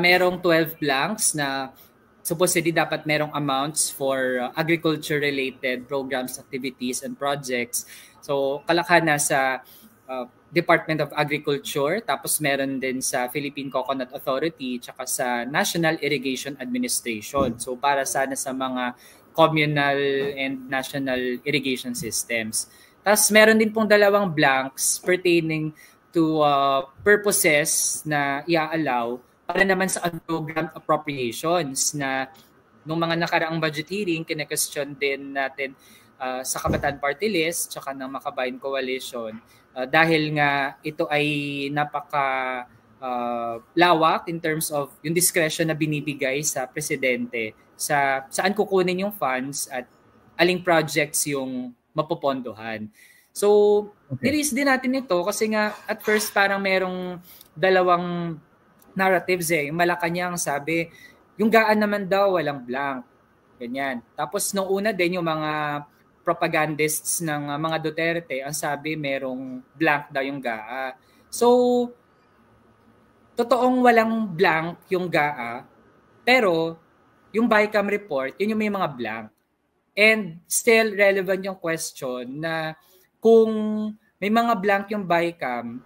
merong 12 blanks na supposedly dapat merong amounts for agriculture-related programs, activities, and projects. So kalakhan na sa Department of Agriculture, tapos meron din sa Philippine Coconut Authority, tsaka sa National Irrigation Administration. So para sana sa mga communal and national irrigation systems. Tapos meron din pong 2 blanks pertaining to purposes na i-allow para naman sa program appropriations na nung mga nakaraang budget hearing, kine-question din natin sa Kabataan Party List tsaka ng Makabayan Coalition dahil nga ito ay napaka lawak in terms of yung discretion na binibigay sa presidente sa saan kukunin yung funds at aling projects yung mapopondohan. So, nilis din natin ito kasi nga at first parang merong 2 narratives Yung Malacanang sabi, yung gaan naman daw walang blank. Ganyan. Tapos nung una din yung mga propagandists ng mga Duterte, ang sabi merong blank daw yung GAA. So, totoong walang blank yung GAA, pero yung BICAM report, yun yung may mga blank. And still relevant yung question na kung may mga blank yung BICAM,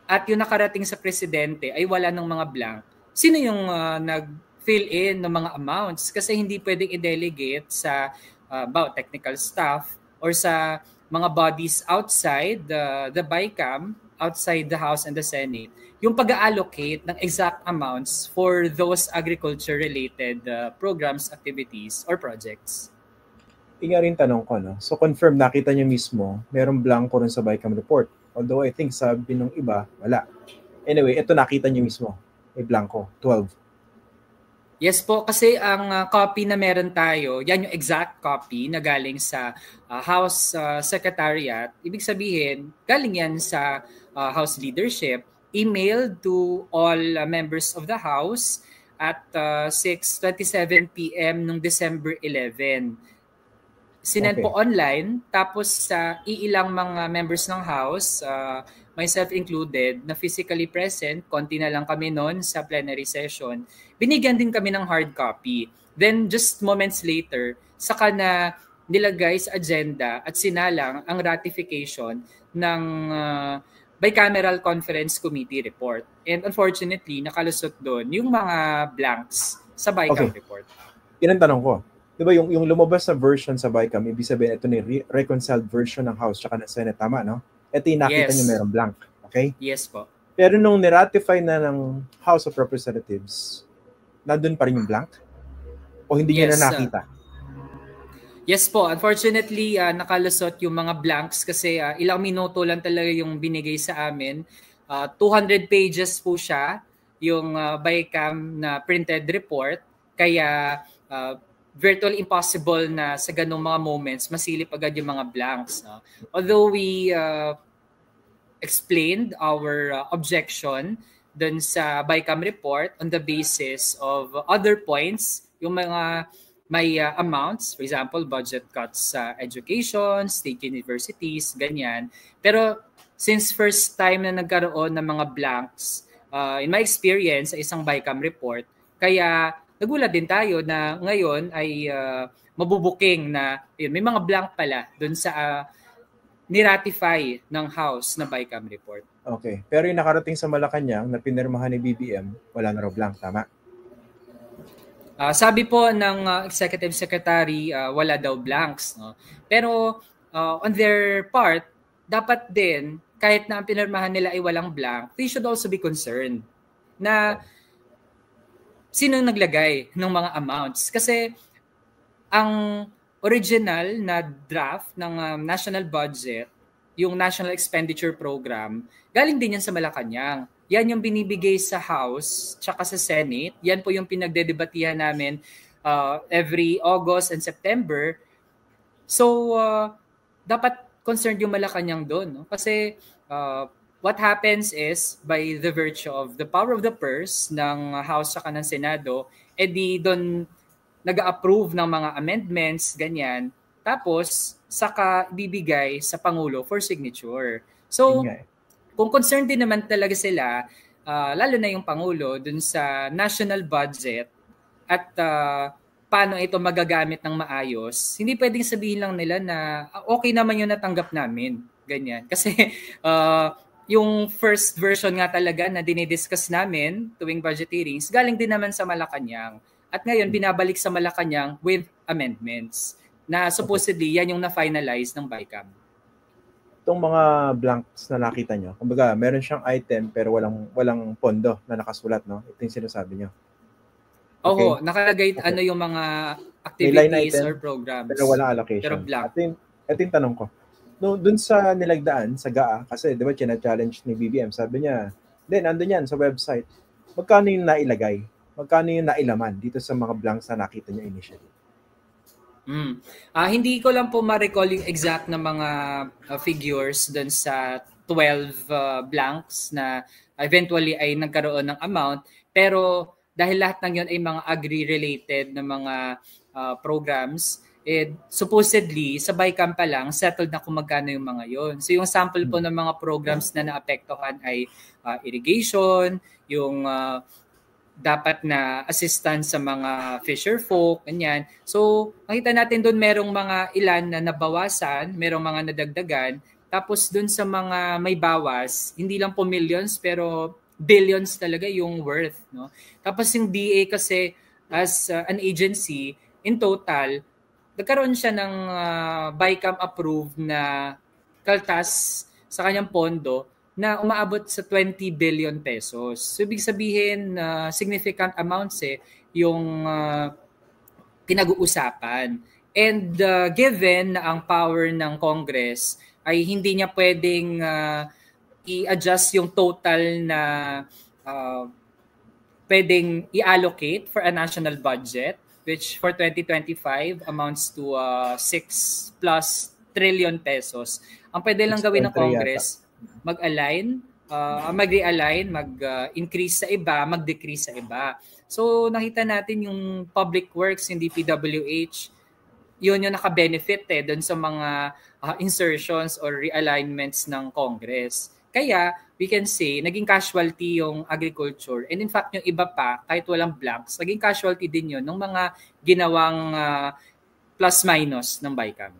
at yung nakarating sa presidente ay wala ng mga blank, sino yung nag-fill in ng mga amounts? Kasi hindi pwedeng i-delegate sa technical staff or sa mga bodies outside the BICAM, outside the House and the Senate, yung pag-allocate ng exact amounts for those agriculture-related programs, activities, or projects. Nga rin tanong ko, no? So confirm, nakita niyo mismo, merong blanco rin sa BICAM report. Although I think sabi nung iba, wala. Anyway, ito nakita niyo mismo. May blanco, 12. Yes po, kasi ang copy na meron tayo, yan yung exact copy na galing sa House Secretariat. Ibig sabihin, galing yan sa House Leadership, emailed to all members of the House at 6:27 p.m. nung December 11. Sinend po online, tapos sa iilang mga members ng House, myself included, na physically present, konti na lang kami noon sa plenary session, binigyan din kami ng hard copy. Then just moments later, saka na nilagay sa agenda at sinalang ang ratification ng Bicameral Conference Committee report. And unfortunately, nakalusot doon yung mga blanks sa BICAM report. Yan ang tanong ko. Diba yung lumabas na version sa BICAM, ibig sabihin ito na yung reconciled version ng House tsaka ng Senate, tama, no? Ito yung nakita niyo merong blank, okay? Yes po. Pero nung niratify na ng House of Representatives, nandun pa rin yung blank? O hindi niyo na nakita? Yes po. Unfortunately, nakalusot yung mga blanks kasi ilang minuto lang talaga yung binigay sa amin. 200 pages po siya, yung BICAM na printed report. Kaya virtually impossible na sa ganung mga moments masilip agad yung mga blanks. No? Although we explained our objection dun sa BICAM report on the basis of other points, yung mga may amounts, for example, budget cuts sa education, state universities, ganyan. Pero since first time na nagkaroon ng mga blanks, in my experience sa isang BICAM report, kaya nagulat din tayo na ngayon ay mabubuking na yun, may mga blank pala dun sa niratify ng House na BICAM report. Okay. Pero yung nakarating sa Malacanang na pinirmahan ni BBM, wala na raw blank, tama? Sabi po ng Executive Secretary, wala daw blanks. No? Pero on their part, dapat din, kahit na ang pinirmahan nila ay walang blank, they should also be concerned na sino naglagay ng mga amounts. Kasi ang original na draft ng national budget, yung National Expenditure Program, galing din yan sa Malacanang. Yan yung binibigay sa House tsaka sa Senate. Yan po yung pinagdedebatihan namin every August and September. So, dapat concerned yung Malacanang doon. No? Kasi what happens is, by the virtue of the power of the purse ng House tsaka ng Senado, edi doon nag-approve ng mga amendments, ganyan. Tapos, saka bibigay sa Pangulo for signature. So, kung concerned din naman talaga sila, lalo na yung Pangulo dun sa national budget at paano ito magagamit ng maayos, hindi pwedeng sabihin lang nila na okay naman yung natanggap namin. Ganyan. Kasi yung first version nga talaga na dinidiscuss namin tuwing budget hearings, galing din naman sa Malacanang. At ngayon, binabalik sa Malacanang with amendments na supposedly yan yung na-finalize ng BICAM. Itong mga blanks na nakita nyo, kumbaga, meron siyang item pero walang pondo na nakasulat, no? Ito yung sinasabi nyo. Oo, nakalagay yung mga activities or programs. Pero walang allocation. Pero blank. Ito yung tanong ko. No, dun sa nilagdaan, sa GAA, kasi di ba china-challenge ni BBM, sabi niya, andun yan sa website. Magkano yung nailagay? Magkano yung nailaman dito sa mga blanks na nakita niya initially? Hindi ko lang po ma-recall yung exact na mga figures dun sa 12 blanks na eventually ay nagkaroon ng amount. Pero dahil lahat ng yun ay mga agri-related na mga programs, supposedly sa BICAM pa lang, settled na kung magkano yung mga yon. So yung sample po ng mga programs na naapektuhan ay irrigation, yung dapat na assistance sa mga fisher folk, ganyan. So, makita natin doon merong mga ilan na nabawasan, merong mga nadagdagan, tapos doon sa mga may bawas, hindi lang po millions, pero billions talaga yung worth. No? Tapos yung DA kasi as an agency, in total, nagkaroon siya ng BICAM approved na kaltas sa kanyang pondo na umaabot sa 20 billion pesos. So, ibig sabihin, significant amounts yung pinag-uusapan. And given na ang power ng Congress ay hindi niya pwedeng i-adjust yung total na pwedeng i-allocate for a national budget, which for 2025 amounts to 6+ trillion pesos. Ang pwede lang gawin ng Congress, mag-align, mag-realign, mag-increase sa iba, mag-decrease sa iba. So nakita natin yung public works, yung DPWH, yun yung naka-benefit doon sa mga insertions or realignments ng Congress. Kaya we can say, naging casualty yung agriculture. And in fact, yung iba pa, kahit walang blanks, naging casualty din yun ng mga ginawang plus-minus ng BICAM.